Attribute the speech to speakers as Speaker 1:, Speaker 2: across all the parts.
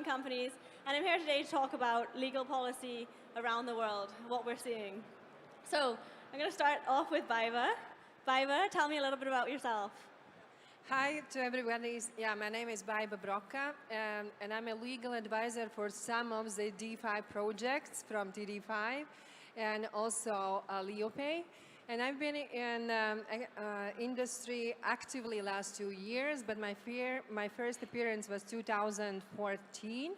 Speaker 1: companies, and I'm here today to talk about legal policy around the world, what we're seeing. So I'm going to start off with Baiba. Baiba, tell me a little bit about yourself.
Speaker 2: Hi to everybody. Yeah, my name is Baiba Broka, and I'm a legal advisor for some of the DeFi projects from TDeFi and also LeoPay. And I've been in industry actively last 2 years, but my first appearance was 2014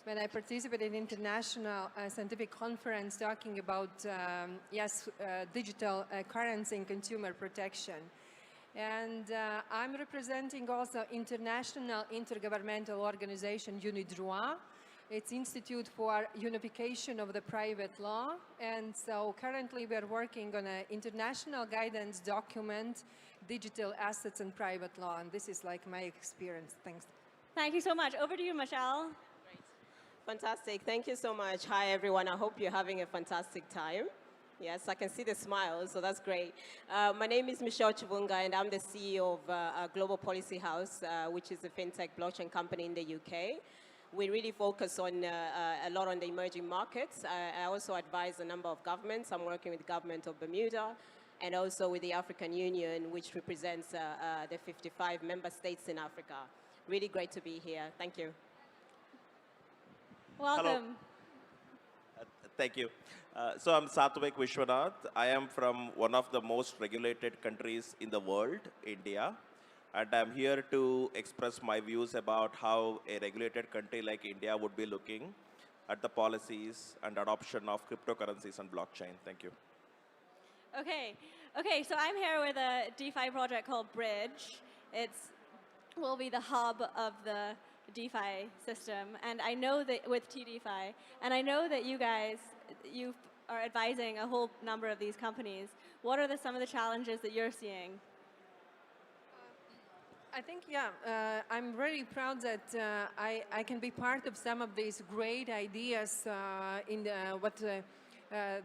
Speaker 2: when I participated in international scientific conference talking about, digital currency and consumer protection. And I'm representing also international intergovernmental organization UNIDROIT. It's Institute for Unification of the Private Law. And so currently we're working on an international guidance document, digital assets and private law. And this is like my experience. Thanks.
Speaker 1: Thank you so much. Over to you, Michelle.
Speaker 3: Great. Fantastic. Thank you so much. Hi, everyone. I hope you're having a fantastic time. Yes, I can see the smiles, so that's great. My name is Michelle Chivunga, and I'm the CEO of Global Policy House, which is a fintech blockchain company in the UK. We really focus on a lot on the emerging markets. I also advise a number of governments. I'm working with the government of Bermuda and also with the African Union, which represents the 55 member states in Africa. Really great to be here. Thank you.
Speaker 1: Welcome.
Speaker 4: Hello. Thank you. So I'm Sathvik Vishwanath. I am from one of the most regulated countries in the world, India. And I'm here to express my views about how a regulated country like India would be looking at the policies and adoption of cryptocurrencies and blockchain. Thank you.
Speaker 1: Okay, so I'm here with a DeFi project called Bridge. It will be the hub of the DeFi system, and I know that with TDeFi, and I know that you guys, you are advising a whole number of these companies. What are some of the challenges that you're seeing?
Speaker 2: I think, I'm very proud that I can be part of some of these great ideas in what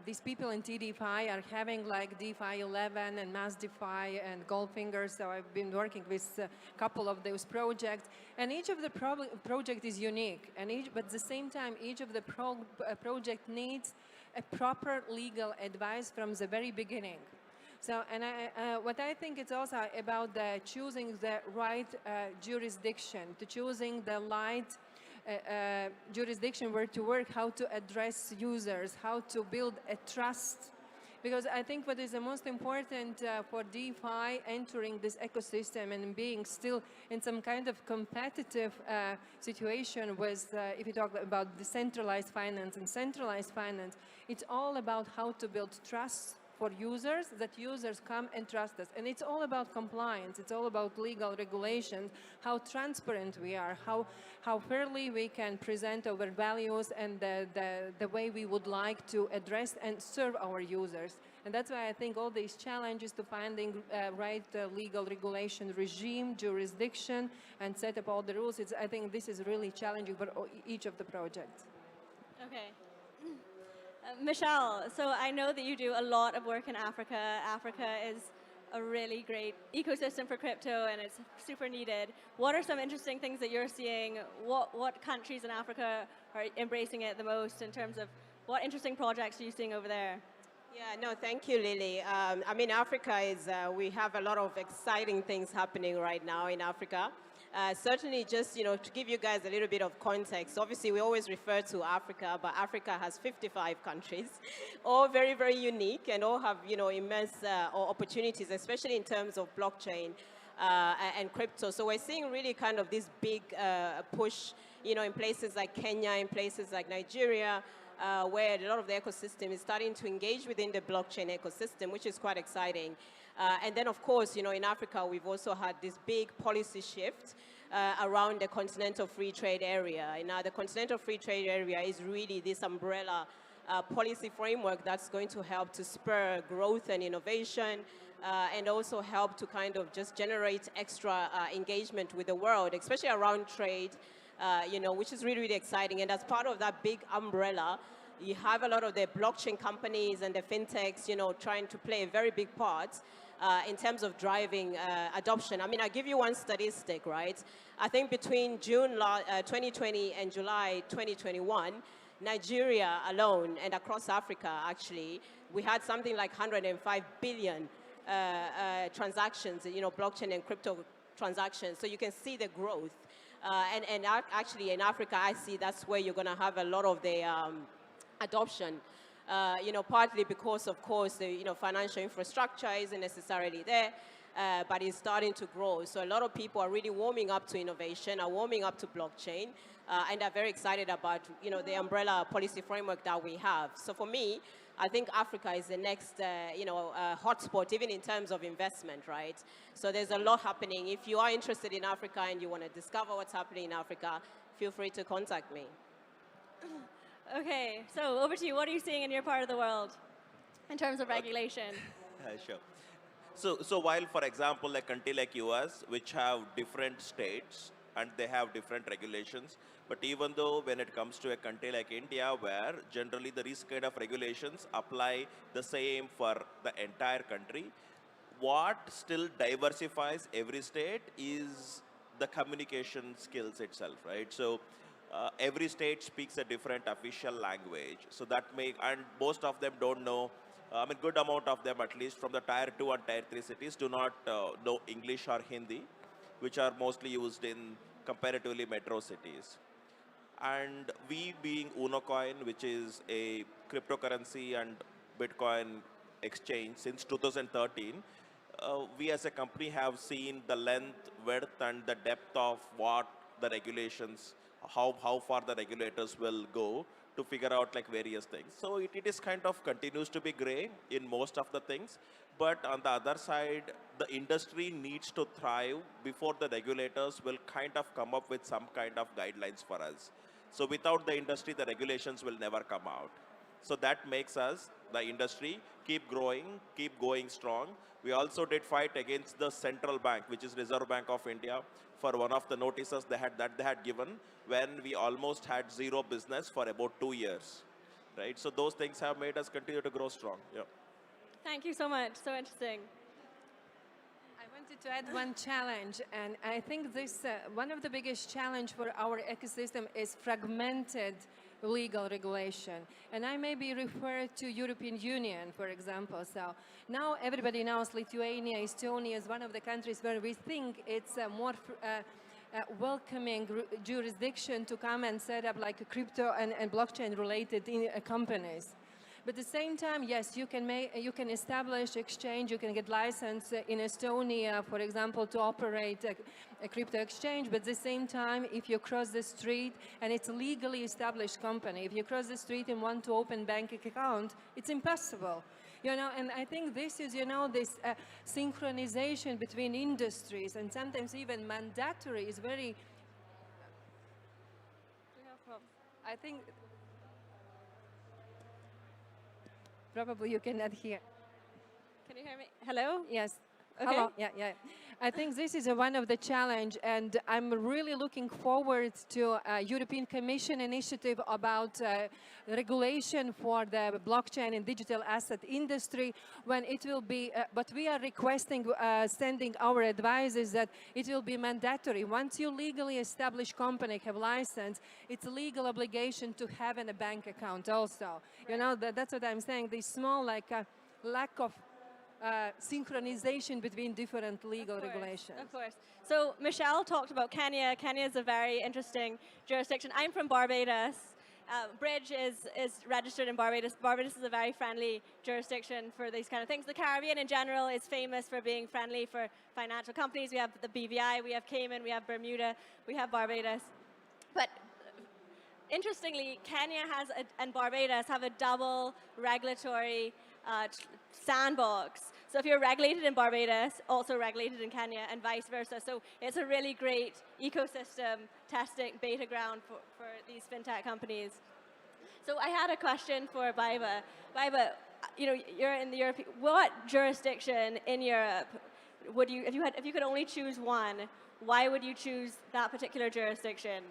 Speaker 2: these people in TDeFi are having, like DeFi 11 and Mass DeFi and Goldfinger. So I've been working with a couple of those projects, and each of the project is unique. But at the same time, each of the project needs a proper legal advice from the very beginning. So, and what I think it's also about choosing the right jurisdiction, to choosing the right jurisdiction where to work, how to address users, how to build a trust. Because I think what is the most important for DeFi entering this ecosystem and being still in some kind of competitive situation with, if you talk about decentralized finance and centralized finance, it's all about how to build trust for users, that users come and trust us. And it's all about compliance. It's all about legal regulations, how transparent we are, how fairly we can present our values and the way we would like to address and serve our users. And that's why I think all these challenges to finding right legal regulation regime, jurisdiction, and set up all the rules, I think this is really challenging for each of the projects.
Speaker 1: Okay. Michelle, so I know that you do a lot of work in Africa. Africa is a really great ecosystem for crypto, and it's super needed. What are some interesting things that you're seeing? What countries in Africa are embracing it the most in terms of what interesting projects are you seeing over there?
Speaker 3: Yeah, no, thank you, Lily. I mean, Africa is, we have a lot of exciting things happening right now in Africa. Certainly just, to give you guys a little bit of context, obviously we always refer to Africa, but Africa has 55 countries, all very, very unique and all have, immense opportunities, especially in terms of blockchain and crypto. So we're seeing really kind of this big push, in places like Kenya, in places like Nigeria, where a lot of the ecosystem is starting to engage within the blockchain ecosystem, which is quite exciting. And then, of course, in Africa, we've also had this big policy shift around the Continental Free Trade Area. And now the Continental Free Trade Area is really this umbrella policy framework that's going to help to spur growth and innovation and also help to kind of just generate extra engagement with the world, especially around trade, which is really, really exciting. And as part of that big umbrella, you have a lot of the blockchain companies and the fintechs, trying to play a very big part. in terms of driving adoption. I mean, I'll give you one statistic, right? I think between June 2020 and July 2021, Nigeria alone and across Africa, actually, we had something like 105 billion transactions, blockchain and crypto transactions. So you can see the growth. And actually in Africa, I see that's where you're going to have a lot of the adoption. Partly because, of course, the financial infrastructure isn't necessarily there, but it's starting to grow. So a lot of people are really warming up to innovation, are warming up to blockchain, and are very excited about the umbrella policy framework that we have. So for me, I think Africa is the next hotspot, even in terms of investment, right? So there's a lot happening. If you are interested in Africa and you want to discover what's happening in Africa, feel free to contact me.
Speaker 1: Okay, so over to you. What are you seeing in your part of the world in terms of regulation?
Speaker 4: Sure. So while, for example, a country like US, which have different states and they have different regulations, but even though when it comes to a country like India, where generally these kind of regulations apply the same for the entire country, what still diversifies every state is the communication skills itself, right? So every state speaks a different official language. So that and most of them don't know, good amount of them at least from the tier 2 and tier 3 cities do not know English or Hindi, which are mostly used in comparatively metro cities. And we being UnoCoin, which is a cryptocurrency and Bitcoin exchange since 2013, we as a company have seen the length, width, and the depth of what the regulations, how far the regulators will go to figure out like various things. So it is kind of continues to be gray in most of the things. But on the other side, the industry needs to thrive before the regulators will kind of come up with some kind of guidelines for us. So without the industry, the regulations will never come out. So that makes us, the industry, keep growing, keep going strong. We also did fight against the central bank, which is Reserve Bank of India, for one of the notices they had given when we almost had zero business for about 2 years, right? So those things have made us continue to grow strong. Yeah.
Speaker 1: Thank you so much. So interesting.
Speaker 2: I wanted to add one challenge, and I think this one of the biggest challenge for our ecosystem is fragmented legal regulation. And I maybe refer to European Union, for example. So now everybody knows Lithuania, Estonia is one of the countries where we think it's a more welcoming jurisdiction to come and set up like crypto and blockchain related companies. But at the same time, yes, you can establish exchange, you can get license in Estonia, for example, to operate a crypto exchange. But at the same time, if you cross the street and it's a legally established company, if you cross the street and want to open bank account, it's impossible. And I think this is, this synchronization between industries and sometimes even mandatory is very, I think, probably you cannot hear.
Speaker 1: Can you hear me? Hello?
Speaker 2: Yes.
Speaker 1: Okay.
Speaker 2: Hello. Yeah. I think this is one of the challenge, and I'm really looking forward to a European Commission initiative about regulation for the blockchain and digital asset industry when it will be, but we are requesting, sending our advices that it will be mandatory. Once you legally established company, have license, it's a legal obligation to have in a bank account also. Right. That's what I'm saying. This small lack of synchronization between different legal regulations.
Speaker 1: Of course. So Michelle talked about Kenya. Kenya is a very interesting jurisdiction. I'm from Barbados. Bridge is registered in Barbados. Barbados is a very friendly jurisdiction for these kind of things. The Caribbean in general is famous for being friendly for financial companies. We have the BVI, we have Cayman, we have Bermuda, we have Barbados. But interestingly, Kenya and Barbados have a double regulatory sandbox. So if you're regulated in Barbados, also regulated in Kenya, and vice versa. So it's a really great ecosystem testing beta ground for these fintech companies. So I had a question for Baiba. Baiba, you're in the Europe. What jurisdiction in Europe would you, if you could only choose one, why would you choose that particular jurisdiction?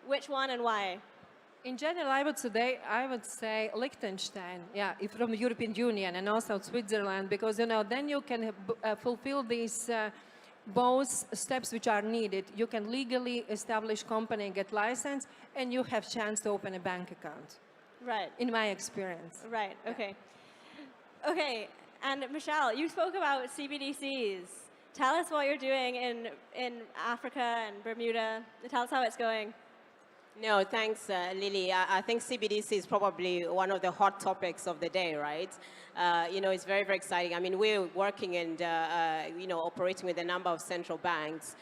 Speaker 1: Which one and why?
Speaker 2: In general, I would say Liechtenstein, yeah, if from the European Union, and also Switzerland, because then you can fulfill these both steps which are needed. You can legally establish company and get license, and you have chance to open a bank account.
Speaker 1: Right.
Speaker 2: In my experience.
Speaker 1: Right. Okay. Yeah. Okay. And Michelle, you spoke about CBDCs. Tell us what you're doing in Africa and Bermuda. Tell us how it's going.
Speaker 3: No, thanks, Lily. I think CBDC is probably one of the hot topics of the day, right? It's very, very exciting. I mean, we're working and, operating with a number of central banks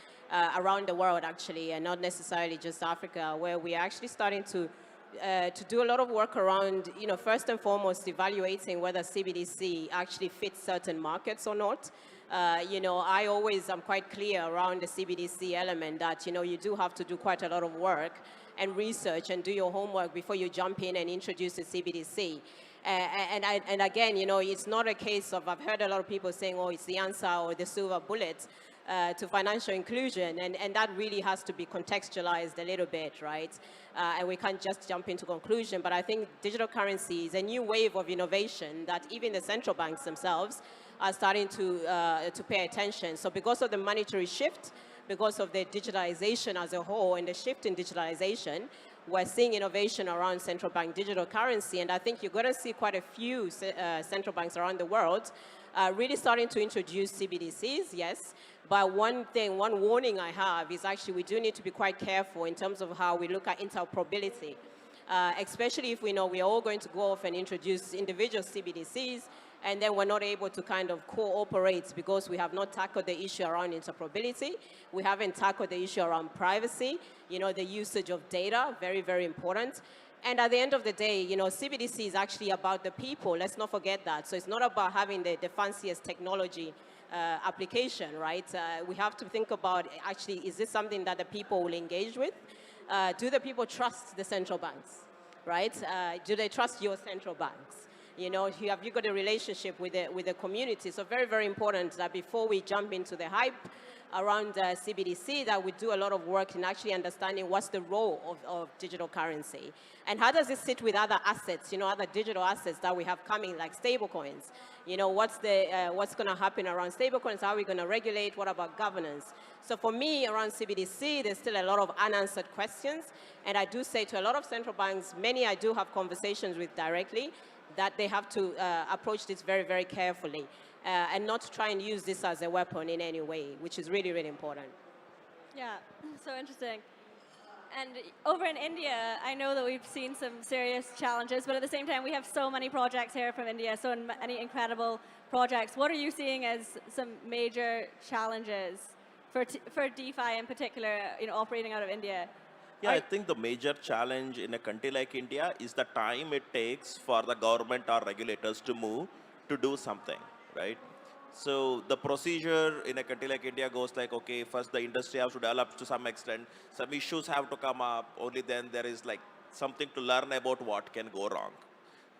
Speaker 3: around the world, actually, and not necessarily just Africa, where we're actually starting to do a lot of work around, first and foremost, evaluating whether CBDC actually fits certain markets or not. I always am quite clear around the CBDC element that, you do have to do quite a lot of work and research and do your homework before you jump in and introduce the CBDC. And again, it's not a case of, I've heard a lot of people saying, oh, it's the answer or the silver bullet to financial inclusion, and that really has to be contextualized a little bit, right? And we can't just jump into conclusion, but I think digital currency is a new wave of innovation that even the central banks themselves are starting to pay attention. So because of the monetary shift, because of the digitalization as a whole and the shift in digitalization, we're seeing innovation around central bank digital currency, and I think you're going to see quite a few central banks around the world really starting to introduce CBDCs, yes. But one warning I have is actually we do need to be quite careful in terms of how we look at interoperability, especially if we know we're all going to go off and introduce individual CBDCs, and then we're not able to kind of cooperate because we have not tackled the issue around interoperability. We haven't tackled the issue around privacy, the usage of data, very, very important. And at the end of the day, CBDC is actually about the people. Let's not forget that. So it's not about having the fanciest technology application, right? We have to think about, actually, is this something that the people will engage with? Do the people trust the central banks, right? Do they trust your central banks? Have you got a relationship with the community? So very, very important that before we jump into the hype around CBDC, that we do a lot of work in actually understanding what's the role of digital currency. And how does it sit with other assets, other digital assets that we have coming, like stablecoins? What's going to happen around stablecoins? How are we going to regulate? What about governance? So for me, around CBDC, there's still a lot of unanswered questions. And I do say to a lot of central banks, many I do have conversations with directly, that they have to approach this very, very carefully and not try and use this as a weapon in any way, which is really, really important.
Speaker 1: Yeah, so interesting. And over in India, I know that we've seen some serious challenges, but at the same time, we have so many projects here from India, so many incredible projects. What are you seeing as some major challenges for DeFi in particular, operating out of India?
Speaker 4: Yeah, I think the major challenge in a country like India is the time it takes for the government or regulators to move to do something, right? So the procedure in a country like India goes like, okay, first the industry has to develop to some extent, some issues have to come up, only then there is like something to learn about what can go wrong,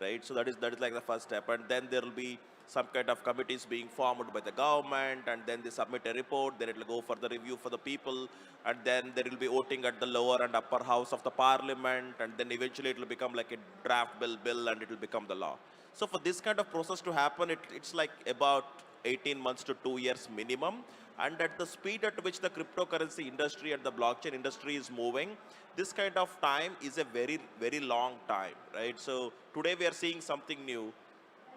Speaker 4: right? So that is like the first step, and then there will be some kind of committees being formed by the government, and then they submit a report, then it will go for the review for the people, and then there will be voting at the lower and upper house of the parliament, and then eventually it will become like a draft bill and it will become the law. So for this kind of process to happen, it's like about 18 months to 2 years minimum. And at the speed at which the cryptocurrency industry and the blockchain industry is moving, this kind of time is a very, very long time, right? So today we are seeing something new.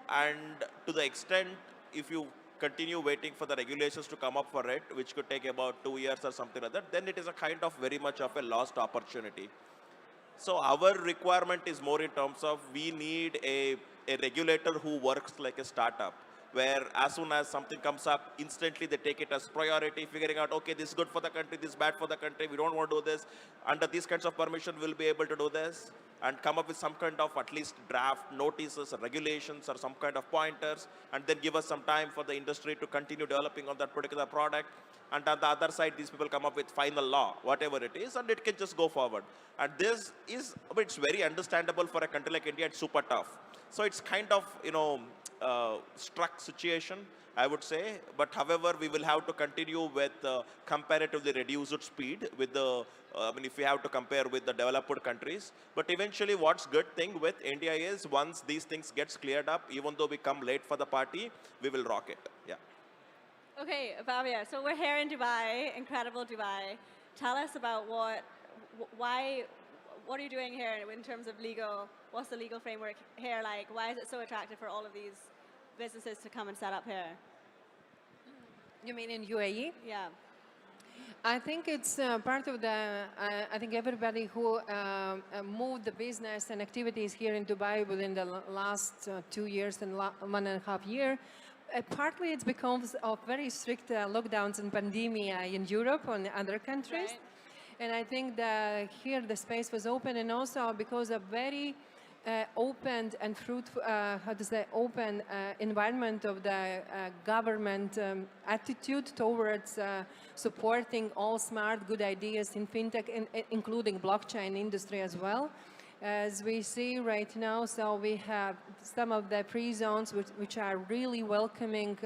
Speaker 4: And to the extent, if you continue waiting for the regulations to come up for it, which could take about 2 years or something like that, then it is a kind of very much of a lost opportunity. So our requirement is more in terms of we need a regulator who works like a startup, where as soon as something comes up, instantly they take it as priority, figuring out, okay, this is good for the country, this is bad for the country, we don't want to do this. Under these kinds of permission, we'll be able to do this, and come up with some kind of at least draft notices or regulations or some kind of pointers, and then give us some time for the industry to continue developing on that particular product. And on the other side, these people come up with final law, whatever it is, and it can just go forward. And this is, it's very understandable for a country like India, it's super tough. So it's kind of, struck situation, I would say. But however, we will have to continue with comparatively reduced speed with the, if we have to compare with the developed countries. But eventually, what's good thing with India is once these things gets cleared up, even though we come late for the party, we will rock it. Yeah.
Speaker 1: Okay, Bhavya, so we're here in Dubai, incredible Dubai. Tell us about what are you doing here in terms of legal, what's the legal framework here like? Why is it so attractive for all of these businesses to come and set up here?
Speaker 2: You mean in UAE?
Speaker 1: Yeah.
Speaker 2: I think it's part of the, I think everybody who moved the business and activities here in Dubai within the last 2 years and 1.5 years, partly it's because of very strict lockdowns and pandemic in Europe and other countries.
Speaker 1: Right.
Speaker 2: And I think that here the space was open, and also because of very open and fruitful, open environment of the government attitude towards supporting all smart, good ideas in fintech, including blockchain industry as well. As we see right now, so we have some of the free zones which are really welcoming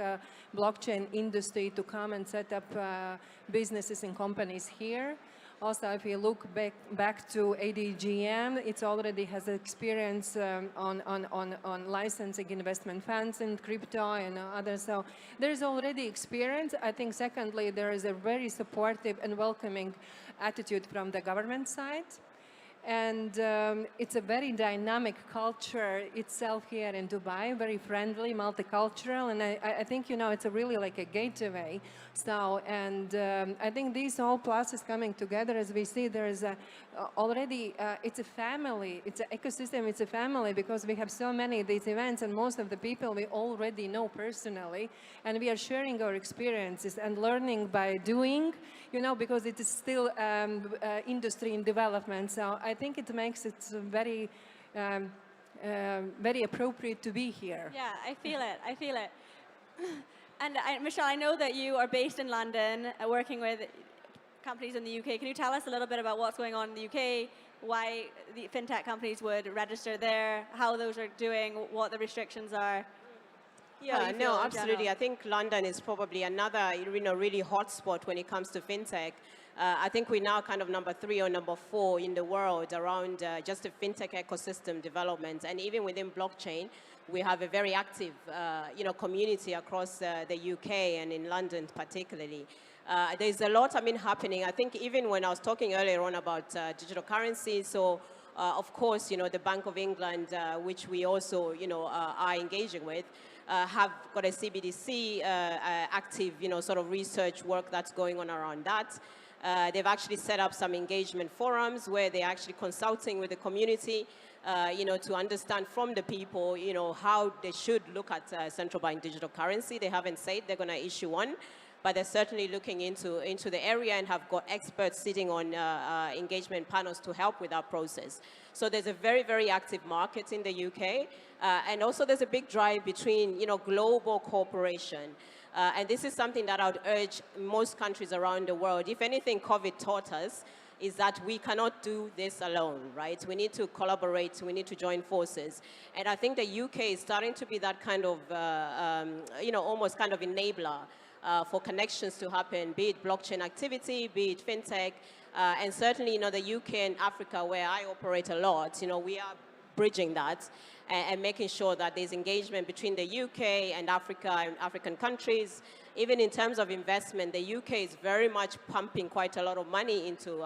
Speaker 2: blockchain industry to come and set up businesses and companies here. Also, if you look back to ADGM, it already has experience on licensing investment funds in crypto and others. So there's already experience. I think secondly, there is a very supportive and welcoming attitude from the government side. And it's a very dynamic culture itself here in Dubai, very friendly, multicultural, and I think, you know, it's a really like a gateway. So, and I think these all pluses coming together, as we see, there is already, it's a family, it's an ecosystem, it's a family, because we have so many of these events, and most of the people we already know personally, and we are sharing our experiences and learning by doing, you know, because it is still industry in development. So I think it makes it very, very appropriate to be here.
Speaker 1: Yeah, I feel it. I feel it. And Michelle, I know that you are based in London, working with companies in the UK. Can you tell us a little bit about what's going on in the UK, why the fintech companies would register there, how those are doing, what the restrictions are?
Speaker 3: Yeah, no, absolutely. I think London is probably another, really hot spot when it comes to fintech. I think we're now kind of number 3 or number 4 in the world around just the fintech ecosystem development. And even within blockchain, we have a very active, community across the UK and in London particularly. There's a lot, happening. I think even when I was talking earlier on about digital currency, so of course, the Bank of England, which we also, are engaging with, have got a CBDC active, sort of research work that's going on around that. They've actually set up some engagement forums where they're actually consulting with the community, to understand from the people, how they should look at central bank digital currency. They haven't said they're going to issue one, but they're certainly looking into the area and have got experts sitting on engagement panels to help with that process. So there's a very, very active market in the UK. And also there's a big drive between, global cooperation. And this is something that I would urge most countries around the world. If anything, COVID taught us is that we cannot do this alone, right? We need to collaborate, we need to join forces. And I think the UK is starting to be that kind of, almost kind of enabler for connections to happen, be it blockchain activity, be it fintech, and certainly, the UK and Africa, where I operate a lot, we are bridging that and making sure that there's engagement between the UK and Africa and African countries. Even in terms of investment, the UK is very much pumping quite a lot of money into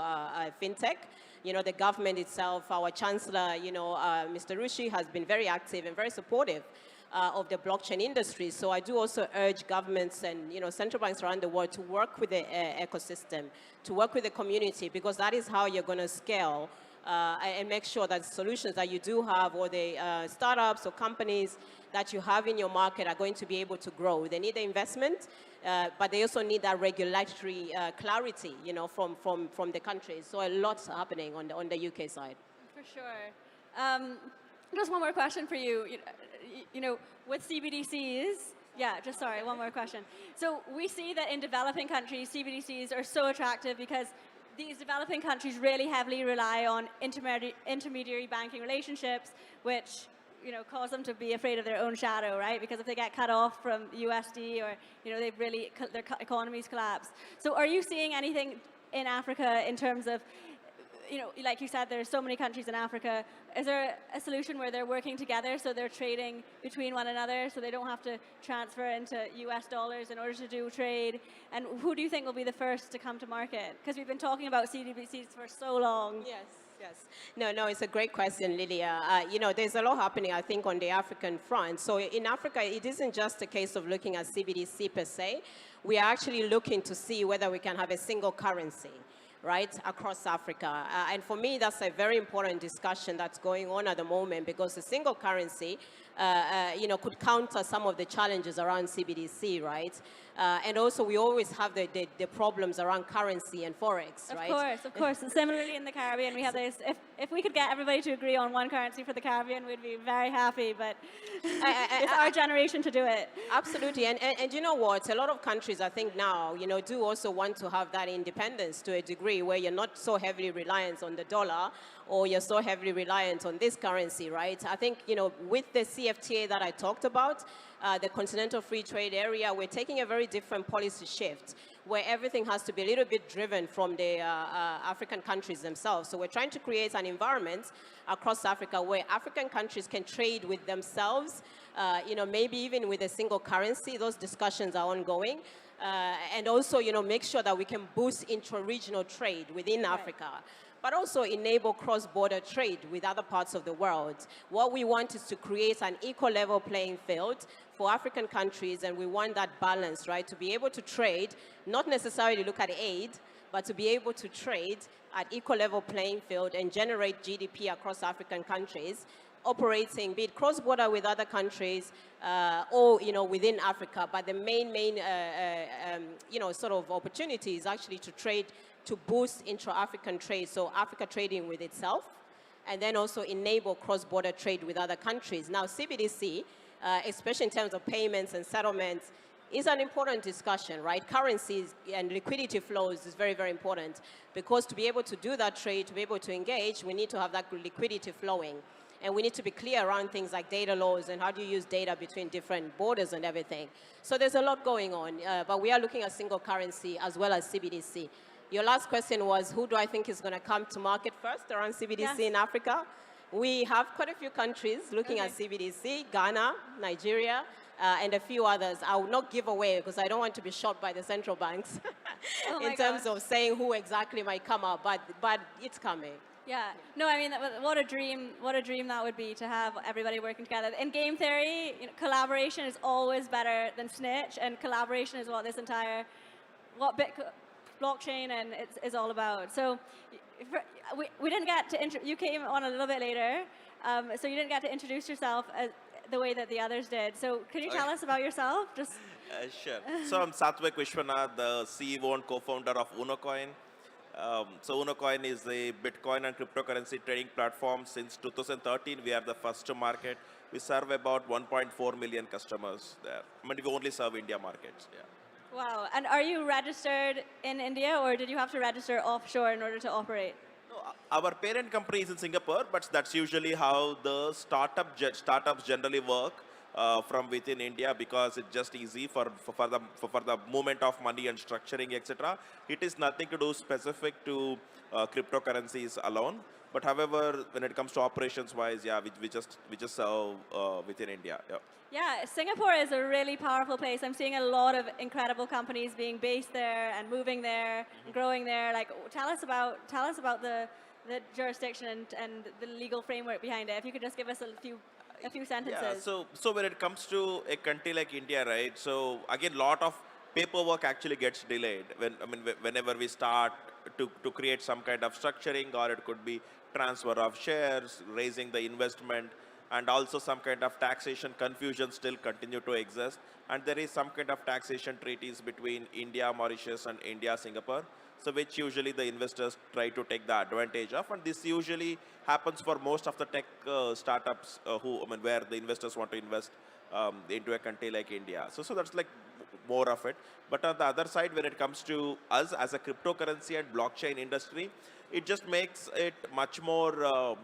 Speaker 3: fintech. The government itself, our Chancellor, Mr. Rishi, has been very active and very supportive of the blockchain industry. So I do also urge governments and central banks around the world to work with the ecosystem, to work with the community, because that is how you're going to scale and make sure that the solutions that you do have, or the startups or companies that you have in your market, are going to be able to grow. They need the investment, but they also need that regulatory clarity, from the countries. So a lot's happening on the UK side.
Speaker 1: For sure. Just one more question for you. With CBDCs, one more question. So we see that in developing countries, CBDCs are so attractive because these developing countries really heavily rely on intermediary banking relationships, which, cause them to be afraid of their own shadow, right? Because if they get cut off from USD or, they've really, their economies collapse. So are you seeing anything in Africa in terms of, like you said, there's so many countries in Africa. Is there a solution where they're working together so they're trading between one another so they don't have to transfer into US dollars in order to do trade? And who do you think will be the first to come to market? Because we've been talking about CBDCs for so long.
Speaker 3: Yes. No, it's a great question, Lilia. There's a lot happening, I think, on the African front. So in Africa, it isn't just a case of looking at CBDC per se. We are actually looking to see whether we can have a single currency, right, across Africa. And for me, that's a very important discussion that's going on at the moment, because a single currency, could counter some of the challenges around CBDC, right? And also, we always have the problems around currency and forex, right?
Speaker 1: Of course. And similarly in the Caribbean, we have this. If we could get everybody to agree on one currency for the Caribbean, we'd be very happy. But it's our generation to do it.
Speaker 3: Absolutely. And you know what? A lot of countries, I think now, do also want to have that independence to a degree where you're not so heavily reliant on the dollar or you're so heavily reliant on this currency, right? I think, with the CFTA that I talked about, the Continental Free Trade Area, we're taking a very different policy shift where everything has to be a little bit driven from the African countries themselves. So we're trying to create an environment across Africa where African countries can trade with themselves, maybe even with a single currency. Those discussions are ongoing. And also, make sure that we can boost intra-regional trade within Africa, but also enable cross-border trade with other parts of the world. What we want is to create an equal level playing field for African countries, and we want that balance, right, to be able to trade, not necessarily look at aid, but to be able to trade at equal level playing field and generate GDP across African countries, operating, be it cross-border with other countries or, within Africa. But the main sort of opportunity is actually to trade, to boost intra-African trade, so Africa trading with itself, and then also enable cross-border trade with other countries. Now, CBDC, especially in terms of payments and settlements, is an important discussion, right? Currencies and liquidity flows is very, very important, because to be able to do that trade, to be able to engage, we need to have that liquidity flowing. And we need to be clear around things like data laws and how do you use data between different borders and everything. So there's a lot going on, but we are looking at single currency as well as CBDC. Your last question was, who do I think is going to come to market first around CBDC in Africa? We have quite a few countries looking at CBDC, Ghana, Nigeria, and a few others. I will not give away because I don't want to be shot by the central banks in terms of saying who exactly might come up, but it's coming.
Speaker 1: Yeah. No, I mean, what a dream that would be to have everybody working together. In game theory, collaboration is always better than snitch, and collaboration is what blockchain and is all about. So we didn't get to, you came on a little bit later, so you didn't get to introduce yourself the way that the others did. So could you tell us about yourself?
Speaker 4: Sure. So I'm Sathvik Vishwanath, the CEO and co-founder of UnoCoin. So UnoCoin is a Bitcoin and cryptocurrency trading platform. Since 2013, we are the first to market. We serve about 1.4 million customers there. I mean, we only serve India markets. Yeah.
Speaker 1: Wow. And are you registered in India, or did you have to register offshore in order to operate?
Speaker 4: No, our parent company is in Singapore, but that's usually how the startups generally work from within India, because it's just easy for the movement of money and structuring, etc. It is nothing to do specific to cryptocurrencies alone. But however, when it comes to operations-wise, yeah, we just serve within India. Yeah.
Speaker 1: Yeah, Singapore is a really powerful place. I'm seeing a lot of incredible companies being based there and moving there, and growing there. Like, tell us about the jurisdiction and the legal framework behind it. If you could just give us a few sentences.
Speaker 4: Yeah, so when it comes to a country like India, right? So again, lot of paperwork actually gets delayed. Whenever we start to create some kind of structuring, or it could be transfer of shares, raising the investment, and also some kind of taxation confusion still continue to exist. And there is some kind of taxation treaties between India, Mauritius, and India, Singapore. So which usually the investors try to take the advantage of, and this usually happens for most of the tech startups where the investors want to invest into a country like India. So that's like more of it. But on the other side, when it comes to us as a cryptocurrency and blockchain industry, it just makes it much more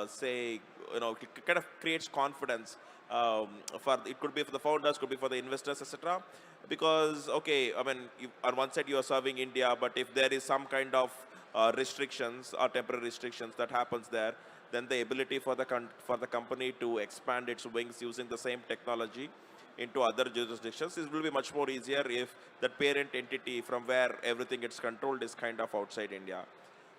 Speaker 4: say, kind of creates confidence it could be for the founders, could be for the investors, etc. Because, okay, I mean, on one side you are serving India, but if there is some kind of restrictions or temporary restrictions that happens there, then the ability for the company to expand its wings using the same technology into other jurisdictions will be much more easier if the parent entity from where everything gets controlled is kind of outside India.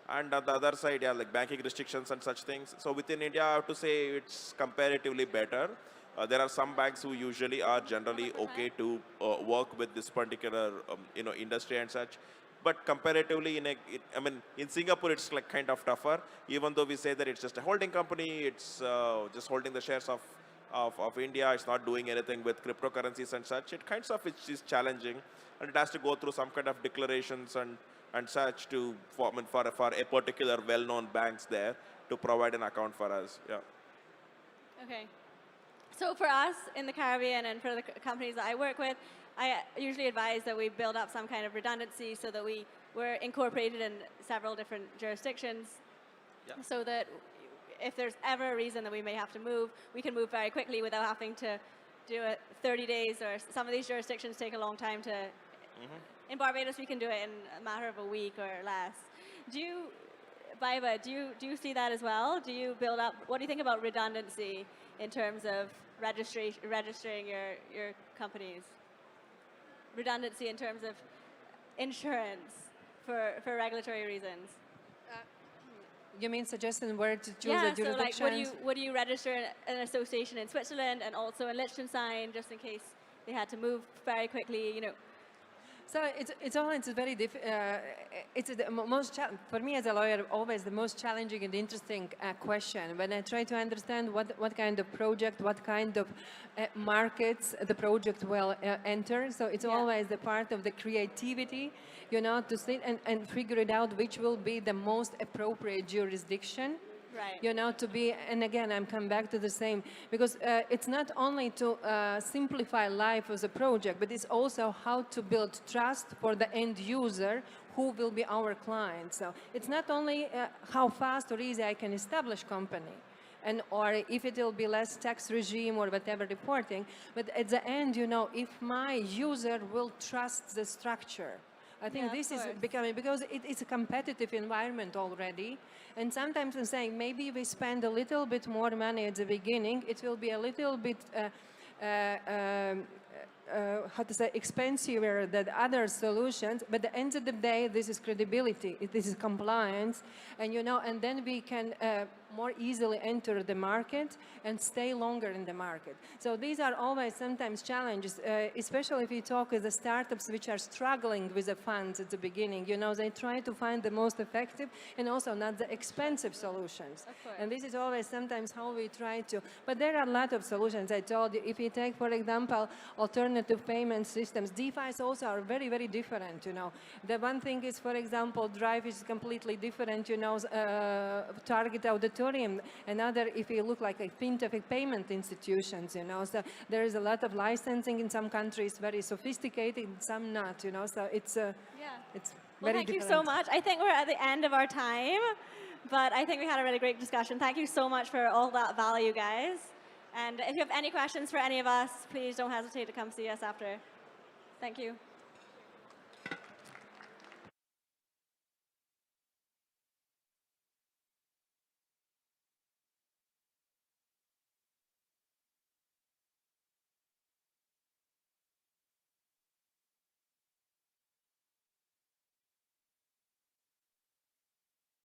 Speaker 4: And on the other side, yeah, like banking restrictions and such things. So within India, I have to say it's comparatively better. There are some banks who usually are generally okay to work with this particular industry and such. But comparatively, in Singapore, it's like kind of tougher. Even though we say that it's just a holding company, it's just holding the shares of India. It's not doing anything with cryptocurrencies and such. It kind of is challenging, and it has to go through some kind of declarations and such for a particular well-known banks there to provide an account for us. Yeah.
Speaker 1: Okay. So for us in the Caribbean and for the companies that I work with, I usually advise that we build up some kind of redundancy so that we're incorporated in several different jurisdictions, so that if there's ever a reason that we may have to move, we can move very quickly without having to do it 30 days, or some of these jurisdictions take a long time to. In Barbados, we can do it in a matter of a week or less. Baiba, do you see that as well? Do you build up, what do you think about redundancy in terms of registering your companies? Redundancy in terms of insurance for regulatory reasons?
Speaker 2: You mean suggesting where to choose a jurisdiction?
Speaker 1: So like, would you register an association in Switzerland and also in Liechtenstein, just in case they had to move very quickly,
Speaker 2: So it's very for me as a lawyer, always the most challenging and interesting question when I try to understand what kind of project, what kind of markets the project will enter. So it's always the part of the creativity, to sit and figure it out which will be the most appropriate jurisdiction.
Speaker 1: Right.
Speaker 2: To be, and again, I'm coming back to the same, because it's not only to simplify life as a project, but it's also how to build trust for the end user who will be our client. So it's not only how fast or easy I can establish company, or if it will be less tax regime or whatever reporting, but at the end, if my user will trust the structure. I think this is becoming, because it's a competitive environment already. And sometimes I'm saying maybe we spend a little bit more money at the beginning. It will be a little bit, expensive than other solutions. But at the end of the day, this is credibility. This is compliance. And, and then we can more easily enter the market and stay longer in the market. So these are always sometimes challenges, especially if you talk with the startups which are struggling with the funds at the beginning. They try to find the most effective and also not the expensive solutions. And this is always sometimes how we try to. But there are a lot of solutions. I told you, if you take, for example, alternative payment systems, DeFi's also are very, very different. The one thing is, for example, Drive is completely different. Target auditorium. Another, if you look like a fintech payment institutions, so there is a lot of licensing in some countries, very sophisticated, some not, so it's it's very
Speaker 1: thank
Speaker 2: different.
Speaker 1: you so much. I think we're at the end of our time, but I think we had a really great discussion. Thank you so much for all that value, guys. And if you have any questions for any of us, please don't hesitate to come see us after. Thank you.